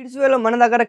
Kids వేలో మన దగ్గర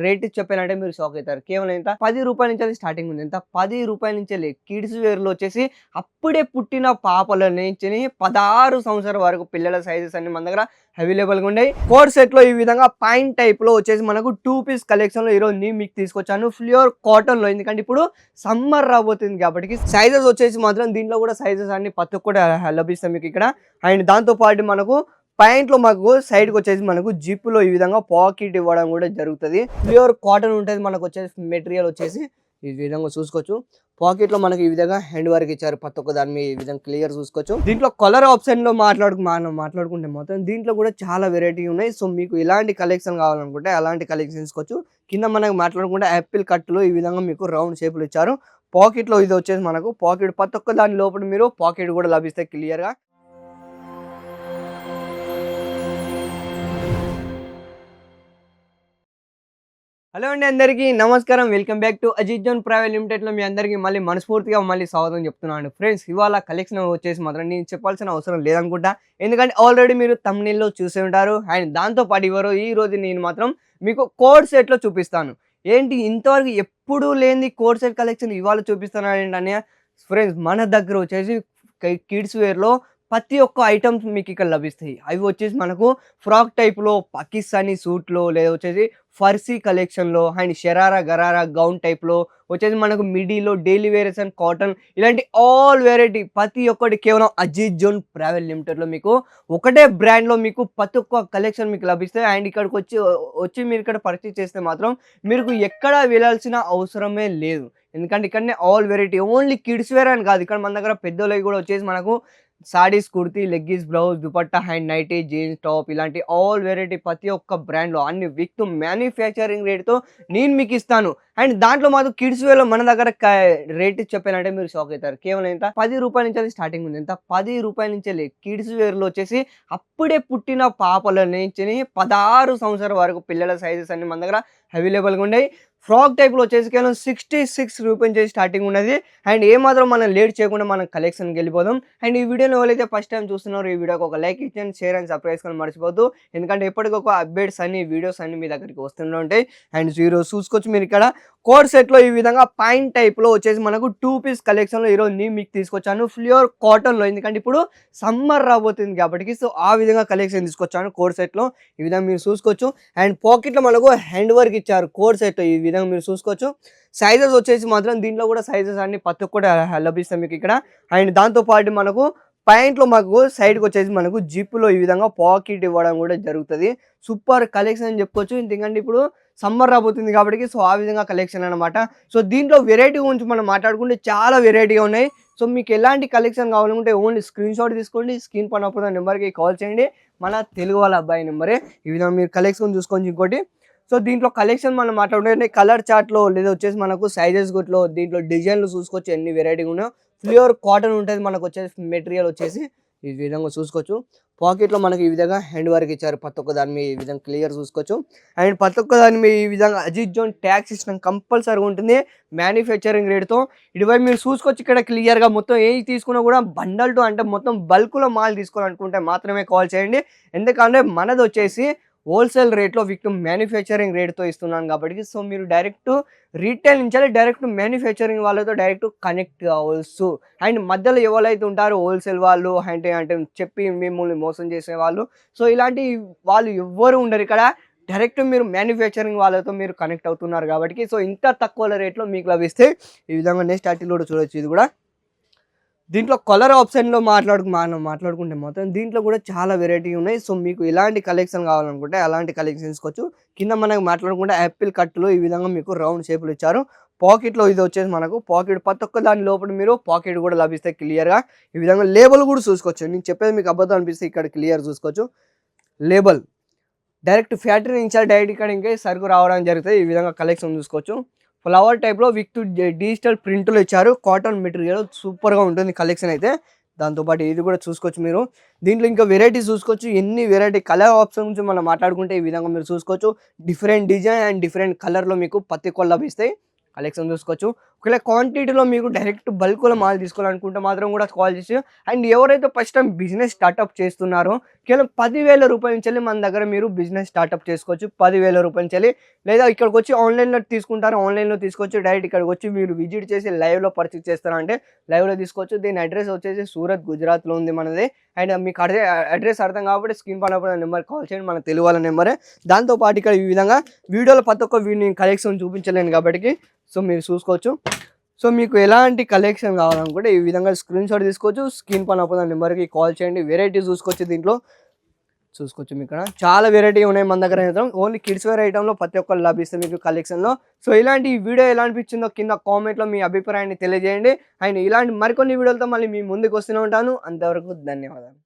రేట్ చెప్పాలంటే మీరు షాక్ అవుతారు. కేవలం ఎంత ₹10 నుంచి అది స్టార్టింగ్ ఉంది. ఎంత ₹10 నుంచెల్లి కిడ్స్ వేర్‌లో వచ్చేసి అప్పుడే పుట్టిన పాపల నుంచి 16 సంవత్సరాల వరకు పిల్లల సైజెస్ అన్ని మన దగ్గర అవైలబుల్‌గా ఉన్నాయి. కోర్ సెట్‌లో ఈ విధంగా పాయింట్ టైప్‌లో వచ్చేసి మనకు 2 పీస్ కలెక్షన్‌లో ఈరోజు నేను మీకు తీసుకొచ్చాను. ప్యూర్ కాటన్‌లో, ఎందుకంటే ఇప్పుడు సమ్మర్ రాబోతుంది కాబట్టి సైజెస్ వచ్చేసి మాత్రం దీంట్లో కూడా సైజెస్ అన్ని ప్రతి ఒక్కటి లభిస్తాయి మీకు ఇక్కడ. అండ్ దాంతో పాటు మనకు ప్యాంట్లో మాకు సైడ్కి వచ్చేసి మనకు జిప్లో ఈ విధంగా పాకెట్ ఇవ్వడం కూడా జరుగుతుంది. ప్యూర్ కాటన్ ఉంటుంది మనకు వచ్చేసి మెటీరియల్ వచ్చేసి ఈ విధంగా చూసుకోవచ్చు. పాకెట్లో మనకి ఈ విధంగా హ్యాండ్ వర్క్ ఇచ్చారు. ప్రతి ఒక్క దాని మీద ఈ విధంగా క్లియర్ చూసుకోవచ్చు. దీంట్లో కలర్ ఆప్షన్లో మాట్లాడుకుంటే మాత్రం దీంట్లో కూడా చాలా వెరైటీ ఉన్నాయి. సో మీకు ఎలాంటి కలెక్షన్ కావాలనుకుంటే అలాంటి కలెక్షన్ తీసుకోవచ్చు. కింద మనకు మాట్లాడుకుంటే యాపిల్ కట్లో ఈ విధంగా మీకు రౌండ్ షేప్లు ఇచ్చారు. పాకెట్లో ఇది వచ్చేసి మనకు పాకెట్ ప్రతి ఒక్క దాని లోపల మీరు పాకెట్ కూడా లభిస్తాయి క్లియర్గా. హలో అండి, అందరికీ నమస్కారం. Welcome back to Ajith zone private లిమిటెడ్లో మీ అందరికీ మనస్ఫూర్తిగా స్వాగతం చెప్తున్నాను. ఫ్రెండ్స్, ఇవాళ కలెక్షన్ వచ్చేసి మాత్రం నేను చెప్పాల్సిన అవసరం లేదనుకుంటా, ఎందుకంటే ఆల్రెడీ మీరు థంబ్నెయిల్లో చూసే ఉంటారు. అండ్ దాంతోపాటు ఈ రోజు నేను మాత్రం మీకు కోడ్ సెట్లో చూపిస్తాను. ఏంటి ఇంతవరకు ఎప్పుడు లేని కోడ్ సెట్ కలెక్షన్ ఇవాళ చూపిస్తాను ఏంటనే. ఫ్రెండ్స్, మన దగ్గర వచ్చేసి కిడ్స్ వేర్లో ప్రతి ఒక్క ఐటమ్స్ మీకు ఇక్కడ లభిస్తాయి. అవి వచ్చేసి మనకు ఫ్రాక్ టైప్లో, పాకిస్తానీ సూట్లో, లేదా వచ్చేసి ఫర్సీ కలెక్షన్లో, అండ్ షరారా గరారా గౌన్ టైప్లో వచ్చేసి మనకు మిడీలో, డైలీ వేర్స్ అండ్ కాటన్, ఇలాంటి ఆల్ వెరైటీ ప్రతి ఒక్కటి కేవలం అజిత్ జోన్ ప్రైవేట్ లిమిటెడ్లో మీకు ఒకటే బ్రాండ్లో మీకు ప్రతి ఒక్క కలెక్షన్ మీకు లభిస్తాయి. అండ్ ఇక్కడికి వచ్చి మీరు ఇక్కడ పర్చేస్ చేస్తే మాత్రం మీకు ఎక్కడ వెళ్ళాల్సిన అవసరమే లేదు. ఎందుకంటే ఇక్కడనే all variety, only kids wear అని కాదు, ఇక్కడ మన దగ్గర పెద్దోళ్ళకి కూడా వచ్చేసి మనకు saris, kurti, leggings, blouse, dupatta, hand nighty, jeans top, ఇలాంటి ఆల్ వెరైటీ ప్రతి ఒక్క బ్రాండ్లో అన్ని విత్ మ్యానుఫ్యాక్చరింగ్ రేట్తో నేను మీకు ఇస్తాను. అండ్ దాంట్లో మాత్రం కిడ్స్ వేలో మన దగ్గర రేట్ చెప్పాలంటే మీరు షాక్ అవుతారు. కేవలం ఎంత ₹10 నుంచి అది స్టార్టింగ్ ఉంది. ఎంత ₹10 నుంచి కిడ్స్ వేర్లో వచ్చేసి అప్పుడే పుట్టిన పాపల నుంచి 16 సంవత్సరాల వరకు పిల్లల సైజెస్ అన్ని మన దగ్గర అవైలబుల్గా ఉన్నాయి. ఫ్రాక్ టైప్లో వచ్చేసి కేవలం ₹66 నుంచి స్టార్టింగ్ ఉన్నది. అండ్ ఏమాత్రం మనం లేట్ చేయకుండా మనం కలెక్షన్కి వెళ్ళిపోదాం. అండ్ ఈ వీడియోని ఎవరైతే ఫస్ట్ టైం చూస్తున్నారో ఈ వీడియోకి ఒక లైక్ ఇచ్చేయండి, షేర్ అండ్ సబ్స్క్రైబ్ చేసుకొని మర్చిపోద్దు. ఎందుకంటే ఎప్పటికొక అప్డేట్స్ అన్ని వీడియోస్ అన్ని మీ దగ్గరికి వస్తూనే ఉంటాయి. అండ్ ఈరోజు చూసుకోవచ్చు మీరు ఇక్కడ కోడ్ సెట్లో ఈ విధంగా పాయింట్ టైప్లో వచ్చేసి మనకు 2 పీస్ కలెక్షన్లో ఈరోజు నేను మీకు తీసుకొచ్చాను. ప్యూర్ కాటన్లో, ఎందుకంటే ఇప్పుడు సమ్మర్ రాబోతుంది కాబట్టి సో ఆ విధంగా కలెక్షన్ తీసుకొచ్చాను కోడ్ సెట్లో. ఈ విధంగా మీరు చూసుకోవచ్చు. అండ్ పాకెట్లో మనకు హ్యాండ్ వర్క్ ఇచ్చారు కోడ్ సెట్లో. ఈ విధంగా మీరు చూసుకోవచ్చు. సైజెస్ వచ్చేసి మాత్రం దీంట్లో కూడా సైజెస్ అన్ని ప్రతి ఒక్కటి లభిస్తాయి మీకు ఇక్కడ. అండ్ దాంతోపాటు మనకు ప్యాంట్లో మాకు సైడ్కి వచ్చేసి మనకు జిప్లో ఈ విధంగా పాకెట్ ఇవ్వడం కూడా జరుగుతుంది. సూపర్ కలెక్షన్ అని చెప్పుకోవచ్చు. ఎందుకంటే ఇప్పుడు సమ్మర్ రాబోతుంది కాబట్టి సో ఆ విధంగా కలెక్షన్ అనమాట. సో దీంట్లో వెరైటీ గురించి మనం మాట్లాడుకుంటే చాలా వెరైటీగా ఉన్నాయి. సో మీకు ఎలాంటి కలెక్షన్ కావాలనుకుంటే ఓన్లీ స్క్రీన్ షాట్ తీసుకోండి, స్క్రీన్ పైన ఉన్న నెంబర్కి కాల్ చేయండి. మన తెలుగు వాళ్ళ అబ్బాయి నెంబరే. ఈ విధంగా మీరు కలెక్షన్ చూసుకోండి. ఇంకోటి, సో దీంట్లో కలెక్షన్ మనం మాట్లాడుకుంటే కలర్ చార్ట్లో లేదా వచ్చేసి మనకు సైజెస్ గుట్లో దీంట్లో డిజైన్లు చూసుకోవచ్చు. ఎన్ని వెరైటీగా ఉన్నాయో. ప్యూర్ కాటన్ ఉంటుంది మనకు వచ్చేసి మెటీరియల్ వచ్చేసి ఈ విధంగా చూసుకోవచ్చు. పాకెట్లో మనకి ఈ విధంగా హ్యాండ్ వర్క్ ఇచ్చారు. ప్రతి ఒక్క దాని మీద ఈ విధంగా క్లియర్ చూసుకోవచ్చు. అండ్ ప్రతి ఒక్క దాని మీద ఈ విధంగా అజిత్ జోన్ ట్యాక్స్ సిస్టమ్ కంపల్సరీగా ఉంటుంది మ్యానుఫ్యాక్చరింగ్ రేట్తో. ఇటువైపు మీరు చూసుకోవచ్చు ఇక్కడ క్లియర్గా. మొత్తం ఏది తీసుకున్నా కూడా బండల్ టు అంటే మొత్తం బల్క్లో మాల్ తీసుకోవాలనుకుంటే మాత్రమే కాల్ చేయండి. ఎందుకంటే మనది వచ్చేసి హోల్సేల్ రేట్లో విత్ మ్యానుఫ్యాక్చరింగ్ రేట్తో ఇస్తున్నాను కాబట్టి సో మీరు డైరెక్ట్ రీటైల్ నుంచి డైరెక్ట్ మ్యానుఫ్యాక్చరింగ్ వాళ్ళతో డైరెక్ట్ కనెక్ట్ కావచ్చు. అండ్ మధ్యలో ఎవరైతే ఉంటారో హోల్సేల్ వాళ్ళు అంటే చెప్పి మిమ్మల్ని మోసం చేసే వాళ్ళు, సో ఇలాంటి వాళ్ళు ఎవ్వరు ఉండరు ఇక్కడ. డైరెక్ట్ మీరు మ్యానుఫ్యాక్చరింగ్ వాళ్ళతో మీరు కనెక్ట్ అవుతున్నారు కాబట్టి సో ఇంత తక్కువ రేట్లో మీకు లభిస్తే. ఈ విధంగా నెక్స్ట్ ఆర్టికల్ కూడా చూడవచ్చు. ఇది కూడా దీంట్లో కలర్ ఆప్షన్లో మాట్లాడుకుంటే మాత్రం దీంట్లో కూడా చాలా వెరైటీ ఉన్నాయి. సో మీకు ఎలాంటి కలెక్షన్ కావాలనుకుంటే అలాంటి కలెక్షన్ తీసుకోవచ్చు. కింద మనకు మాట్లాడుకుంటే యాపిల్ కట్లో ఈ విధంగా మీకు రౌండ్ షేప్లు ఇచ్చారు. పాకెట్లో ఇది వచ్చేసి మనకు పాకెట్ ప్రతి ఒక్క దాని లోపల మీరు పాకెట్ కూడా లభిస్తాయి క్లియర్గా. ఈ విధంగా లేబుల్ కూడా చూసుకోవచ్చు. నేను చెప్పేది మీకు అబద్ధం అనిపిస్తే ఇక్కడ క్లియర్ చూసుకోవచ్చు. లేబుల్ డైరెక్ట్ ఫ్యాక్టరీ నుంచి డైరెక్ట్ ఇక్కడ ఇంకా సరుకు రావడం జరుగుతుంది. ఈ విధంగా కలెక్షన్ చూసుకోవచ్చు. ఫ్లవర్ టైప్లో విత్ డిజిటల్ ప్రింట్లు ఇచ్చారు. కాటన్ మెటీరియల్ సూపర్గా ఉంటుంది కలెక్షన్ అయితే. దాంతోపాటు ఇది కూడా చూసుకోవచ్చు మీరు. దీంట్లో ఇంకా వెరైటీస్ చూసుకోవచ్చు. ఎన్ని వెరైటీ కలర్ ఆప్షన్ గురించి మనం మాట్లాడుకుంటే ఈ విధంగా మీరు చూసుకోవచ్చు. డిఫరెంట్ డిజైన్ అండ్ డిఫరెంట్ కలర్లో మీకు ప్రతి ఒక్కళ్ళు లభిస్తాయి. కలెక్షన్ చూసుకోవచ్చు. ఒకవేళ క్వాంటిటీలో మీకు డైరెక్ట్ బల్క్‌లో మాల్ తీసుకోవాలనుకుంటే మాత్రం కూడా కాల్ చేసి అండ్ ఎవరైతే ఫస్ట్ టైం బిజినెస్ స్టార్టప్ చేస్తున్నారో కేవలం రూ. 10,000 నుంచెల్లి మన దగ్గర మీరు బిజినెస్ స్టార్టప్ చేసుకోవచ్చు. రూ. 10,000 నుంచెల్లి లేదా ఇక్కడికొచ్చి ఆన్‌లైన్‌లో తీసుకుంటారు. ఆన్‌లైన్‌లో తీసుకోవచ్చు. డైరెక్ట్ ఇక్కడికొచ్చి మీరు విజిట్ చేసి లైవ్‌లో పర్చేజ్ చేస్తారా అంటే లైవ్‌లో తీసుకోవచ్చు. దీని అడ్రెస్ వచ్చేసి సూరత్, గుజరాత్‌లో ఉంది మనది. అండ్ మీకు అడ్రెస్ అర్థం కాకపోతే స్క్రీన్ పైన పడిన నెంబర్‌కి కాల్ చేయండి. మన తెలుగు వాళ్ళ నెంబరే. దాంతో పాటు ఇక్కడ ఈ విధంగా వీడియోలో ప్రతి ఒక్క నేను కలెక్షన్ చూపించలేను కాబట్టి సో మీరు చూసుకోవచ్చు. సో మీకు ఎలాంటి కలెక్షన్ కావాలనుకుంటే ఈ విధంగా స్క్రీన్‌షాట్ తీసుకోవచ్చు. స్క్రీన్ పైన పడిన నెంబర్‌కి కాల్ చేయండి. వెరైటీస్ చూసుకోవచ్చు దీంట్లో. చూసుకోవచ్చు మీకు ఇక్కడ చాలా వెరైటీ ఉన్నాయి మన దగ్గర అయితే. ఓన్లీ కిడ్స్ వేర్ ఐటెంలో ప్రతి ఒక్కటి లభిస్తుంది మీకు కలెక్షన్‌లో. సో ఇలాంటి వీడియో ఎలా అనిపించిందో కింద కామెంట్‌లో మీ అభిప్రాయాన్ని తెలియజేయండి. అండ్ ఇలాంటి మరికొన్ని వీడియోలతో మళ్ళీ మీ ముందుకు వస్తూనే ఉంటాను. అంతవరకు ధన్యవాదాలు.